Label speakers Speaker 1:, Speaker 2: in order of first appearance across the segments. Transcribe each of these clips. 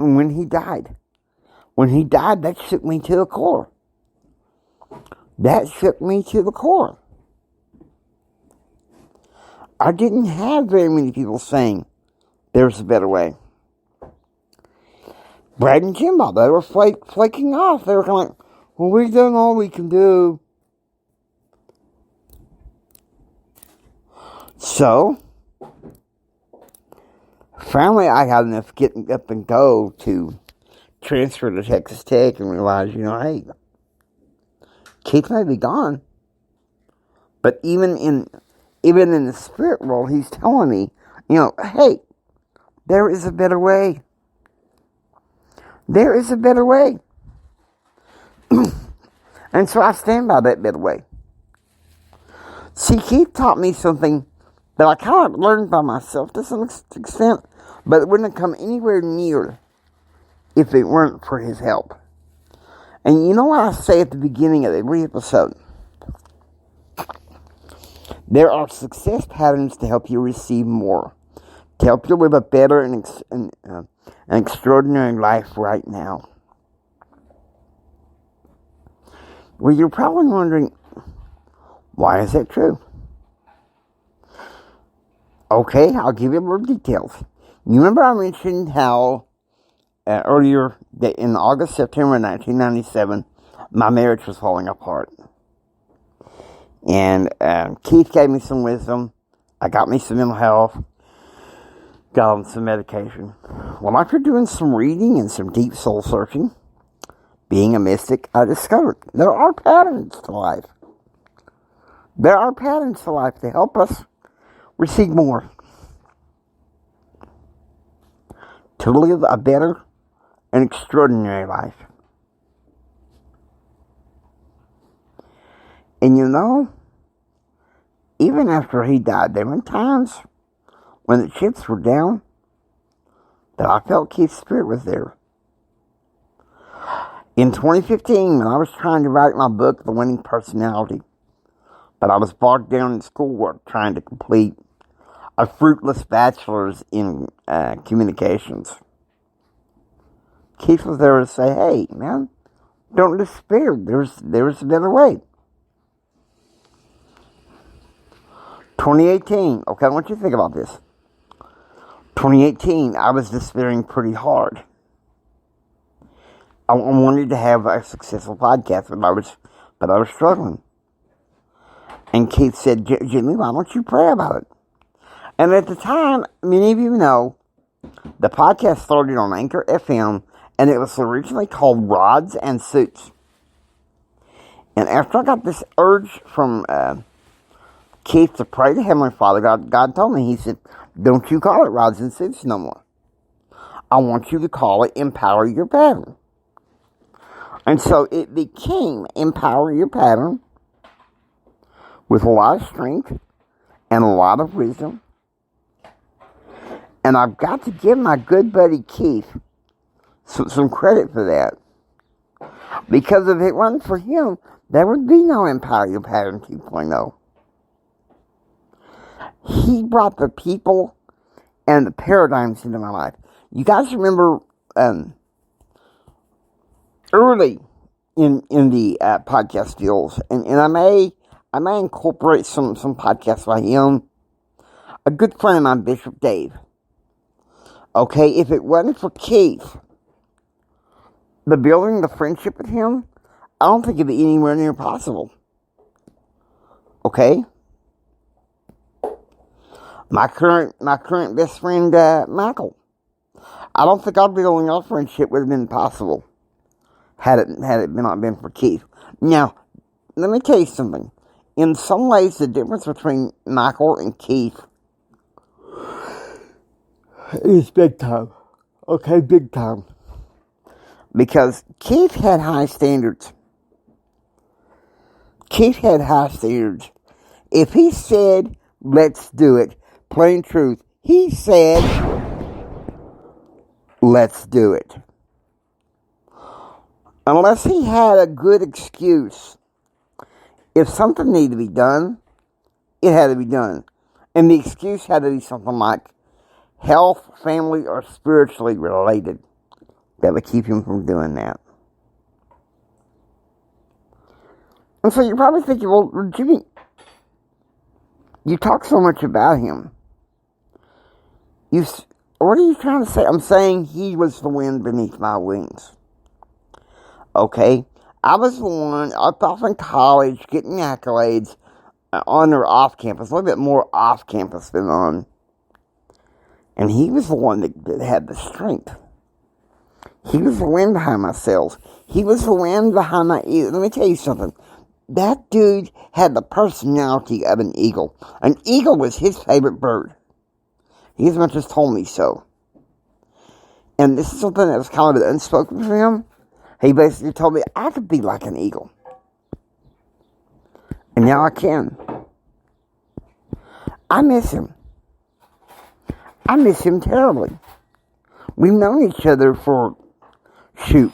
Speaker 1: when he died. When he died, that shook me to the core. That shook me to the core. I didn't have very many people saying there's a better way. Brad and Jimbo, they were flaking off. They were kind of like, well, we've done all we can do. So, finally I got enough getting up and go to transfer to Texas Tech and realize, hey, Keith may be gone. But even in the spirit world, he's telling me, hey, there is a better way. There is a better way. And so I stand by that better way. See, Keith taught me something that I kind of learned by myself to some extent, but it wouldn't have come anywhere near if it weren't for his help. And you know what I say at the beginning of every episode? There are success patterns to help you receive more, to help you live a better and an extraordinary life right now. Well, you're probably wondering, why is that true? Okay, I'll give you more details. You remember I mentioned how earlier that in August, September 1997, my marriage was falling apart. And Keith gave me some wisdom. I got me some mental health. Got on some medication. Well, after doing some reading and some deep soul searching, being a mystic, I discovered there are patterns to life. There are patterns to life to help us receive more. To live a better and extraordinary life. And even after he died, there were times when the chips were down that I felt Keith's spirit was there. In 2015, when I was trying to write my book, The Winning Personality, but I was bogged down in schoolwork trying to complete a fruitless bachelor's in communications. Keith was there to say, hey, man, don't despair. There's a better way. 2018, okay, I want you to think about this. 2018, I was despairing pretty hard. I wanted to have a successful podcast, but I was struggling. And Keith said, Jimmy, why don't you pray about it? And at the time, many of you know, the podcast started on Anchor FM, and it was originally called Rods and Suits. And after I got this urge from Keith to pray to Heavenly Father, God told me, he said, don't you call it Rods and Suits no more. I want you to call it Empower Your Pattern. And so it became Empower Your Pattern with a lot of strength and a lot of wisdom. And I've got to give my good buddy Keith some credit for that. Because if it wasn't for him, there would be no Empower Your Pattern 2.0. He brought the people and the paradigms into my life. You guys remember early in the podcast deals, and I may incorporate some podcasts by him. A good friend of mine, Bishop Dave. Okay, if it wasn't for Keith, the building the friendship with him, I don't think it'd be anywhere near possible. Okay? My current best friend, Michael. I don't think our building our friendship would have been possible had it not been for Keith. Now, let me tell you something. In some ways, the difference between Michael and Keith is big time. Okay, big time. Because Keith had high standards. Keith had high standards. If he said, let's do it, plain truth, he said, let's do it. Unless he had a good excuse, if something needed to be done, it had to be done. And the excuse had to be something like health, family, or spiritually related. that would keep him from doing that. And so you're probably thinking, well, Jimmy, you talk so much about him. What are you trying to say? I'm saying he was the wind beneath my wings. Okay? I was the one up off in college getting accolades on or off campus, a little bit more off campus than on. And he was the one that had the strength. He was the wind behind my sails. He was the wind behind my ears. Let me tell you something. That dude had the personality of an eagle. An eagle was his favorite bird. He as much as told me so. And this is something that was kind of unspoken for him. He basically told me I could be like an eagle. And now I can. I miss him. I miss him terribly. We've known each other for, a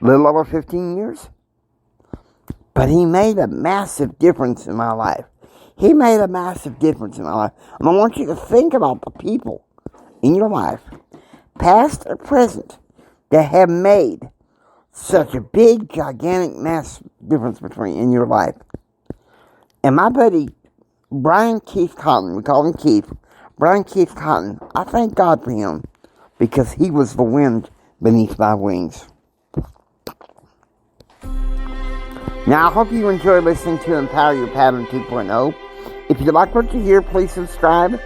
Speaker 1: little over 15 years. But he made a massive difference in my life. He made a massive difference in my life. And I want you to think about the people in your life, past or present, that have made such a big, gigantic, massive difference in your life. And my buddy, Brian Keith Cotton, we call him Keith, Brian Keith Cotton, I thank God for him because he was the wind beneath my wings. Now, I hope you enjoy listening to Empower Your Pattern 2.0. If you like what you hear, please subscribe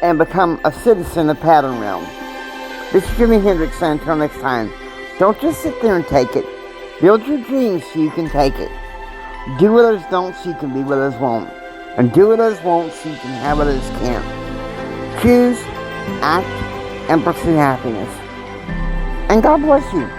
Speaker 1: and become a citizen of Pattern Realm. This is Jimi Hendrix saying until next time, don't just sit there and take it. Build your dreams so you can take it. Do what others don't so you can be what others won't. And do what others won't so you can have what others can't. Choose, act, and pursue happiness. And God bless you.